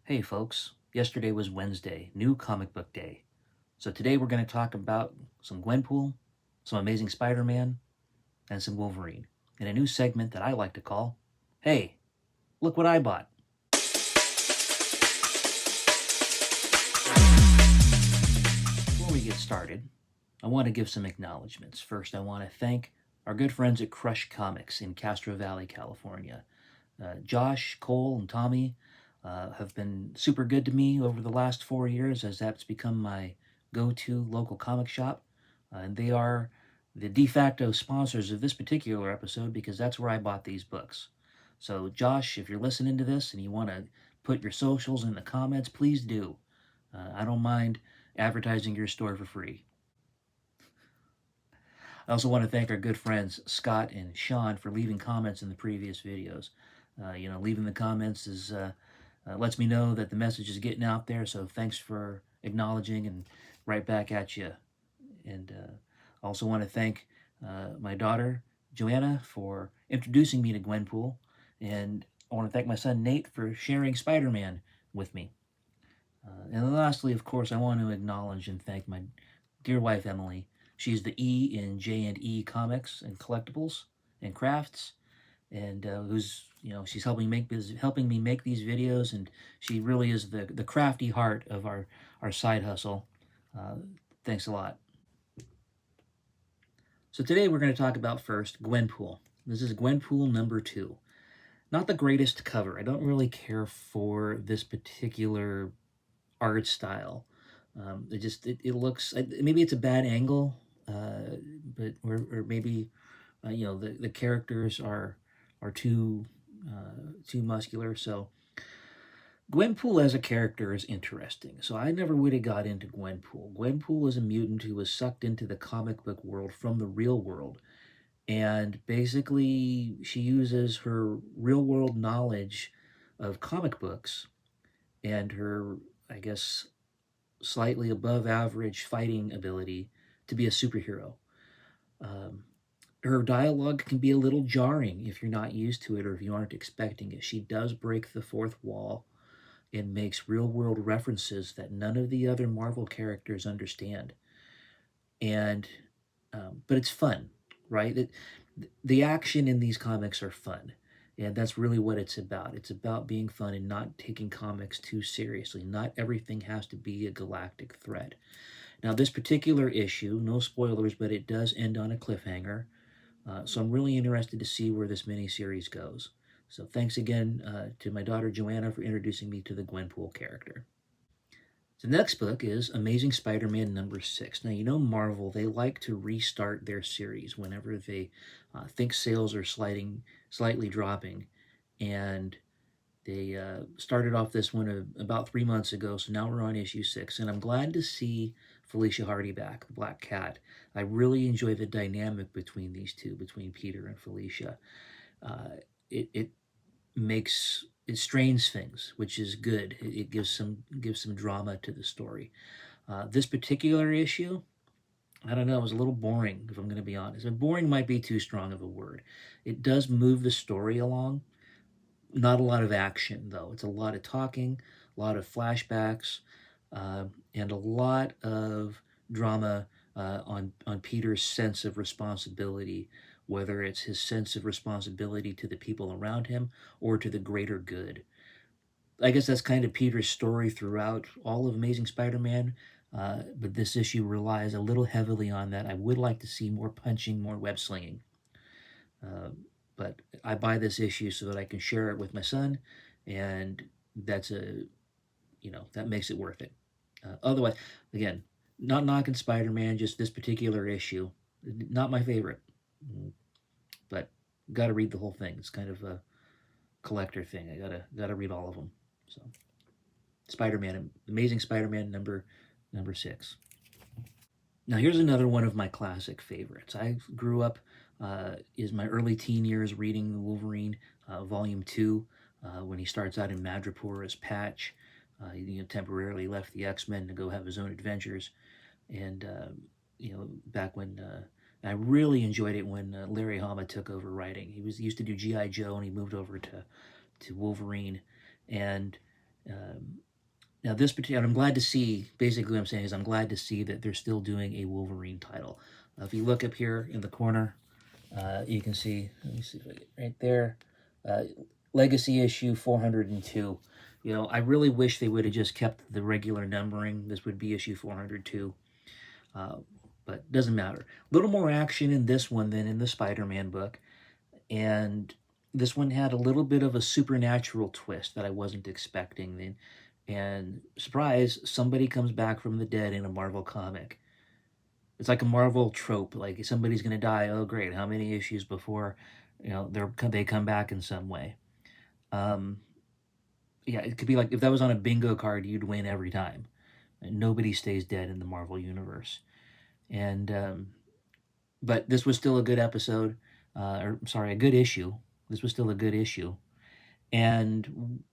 Hey folks, yesterday was Wednesday, new comic book day. So today we're going to talk about some Gwenpool, some Amazing Spider-Man, and some Wolverine in a new segment that I like to call, Hey, Look What I Bought. Before we get started, I want to give some acknowledgments. First, I want to thank our good friends at Crush Comics in Castro Valley, California. Josh, Cole, and Tommy have been super good to me over the last 4 years as that's become my go-to local comic shop. And they are the de facto sponsors of this particular episode because that's where I bought these books. So, Josh, if you're listening to this and you want to put your socials in the comments, please do. I don't mind advertising your store for free. I also want to thank our good friends Scott and Sean for leaving comments in the previous videos. Leaving the comments lets me know that the message is getting out there. So thanks for acknowledging and right back at you. And I also want to thank my daughter Joanna for introducing me to Gwenpool, and I want to thank my son Nate for sharing Spider-Man with me. And lastly, of course, I want to acknowledge and thank my dear wife Emily. She's the E in J&E Comics and Collectibles and Crafts, and she's helping me make these videos, and she really is the crafty heart of our side hustle. Thanks a lot. So today we're going to talk about first Gwenpool. This is Gwenpool number 2. Not the greatest cover. I don't really care for this particular art style. It looks, maybe it's a bad angle, but or maybe the characters are too muscular. So Gwenpool as a character is interesting. So I never would have got into Gwenpool. Gwenpool is a mutant who was sucked into the comic book world from the real world. And basically, she uses her real world knowledge of comic books and her, I guess, slightly above average fighting ability to be a superhero. Um, Her dialogue can be a little jarring if you're not used to it or if you aren't expecting it. She does break the fourth wall and makes real world references that none of the other Marvel characters understand. And but it's fun, right? The action in these comics are fun, and that's really what it's about. It's about being fun and not taking comics too seriously. Not everything has to be a galactic threat. Now, this particular issue, no spoilers, but it does end on a cliffhanger. So I'm really interested to see where this miniseries goes. So thanks again to my daughter Joanna for introducing me to the Gwenpool character. The next book is Amazing Spider-Man number 6. Now, you know Marvel, they like to restart their series whenever they think sales are slightly dropping. And they started off this one about 3 months ago, so now we're on issue 6. And I'm glad to see Felicia Hardy back, the Black Cat. I really enjoy the dynamic between these two, between Peter and Felicia. It makes it strains things, which is good. It gives some drama to the story. This particular issue, I don't know, it was a little boring, if I'm going to be honest. And boring might be too strong of a word. It does move the story along. Not a lot of action, though. It's a lot of talking, a lot of flashbacks, and a lot of drama on Peter's sense of responsibility, whether it's his sense of responsibility to the people around him or to the greater good. I guess that's kind of Peter's story throughout all of Amazing Spider-Man, but this issue relies a little heavily on that. I would like to see more punching, more web slinging. But I buy this issue so that I can share it with my son, and that's that makes it worth it. Otherwise, again, not knocking Spider-Man, just this particular issue, not my favorite, but got to read the whole thing. It's kind of a collector thing. I gotta read all of them. So, Spider-Man, Amazing Spider-Man number 6. Now here's another one of my classic favorites. I grew up is my early teen years reading the Wolverine Volume 2 when he starts out in Madripoor as Patch. He temporarily left the X-Men to go have his own adventures. And, back when I really enjoyed it when Larry Hama took over writing. He used to do G.I. Joe and he moved over to Wolverine. And Now this particular, I'm glad to see, basically what I'm saying is I'm glad to see that they're still doing a Wolverine title. If you look up here in the corner, you can see, let me see if I get right there, uh, Legacy issue 402. You know, I really wish they would have just kept the regular numbering. This would be issue 402. But doesn't matter. A little more action in this one than in the Spider-Man book. And this one had a little bit of a supernatural twist that I wasn't expecting. And surprise, somebody comes back from the dead in a Marvel comic. It's like a Marvel trope, like somebody's going to die. Oh, great! How many issues before, they come back in some way? Um, yeah, it could be like if that was on a bingo card, you'd win every time. And nobody stays dead in the Marvel universe. And but this was still a good episode, or sorry, a good issue. This was still a good issue, and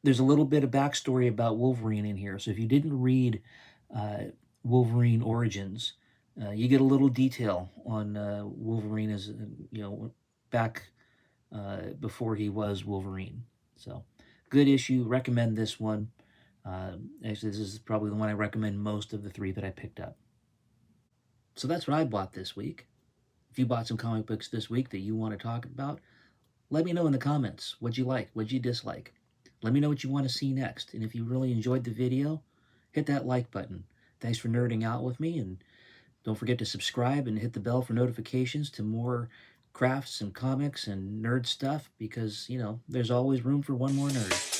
there's a little bit of backstory about Wolverine in here. So if you didn't read uh, Wolverine Origins, you get a little detail on Wolverine as back before he was Wolverine. So good issue. Recommend this one. Actually, this is probably the one I recommend most of the three that I picked up. So that's what I bought this week. If you bought some comic books this week that you want to talk about, let me know in the comments. What'd you like? What'd you dislike? Let me know what you want to see next. And if you really enjoyed the video, hit that like button. Thanks for nerding out with me. And don't forget to subscribe and hit the bell for notifications to more crafts and comics and nerd stuff because, there's always room for one more nerd.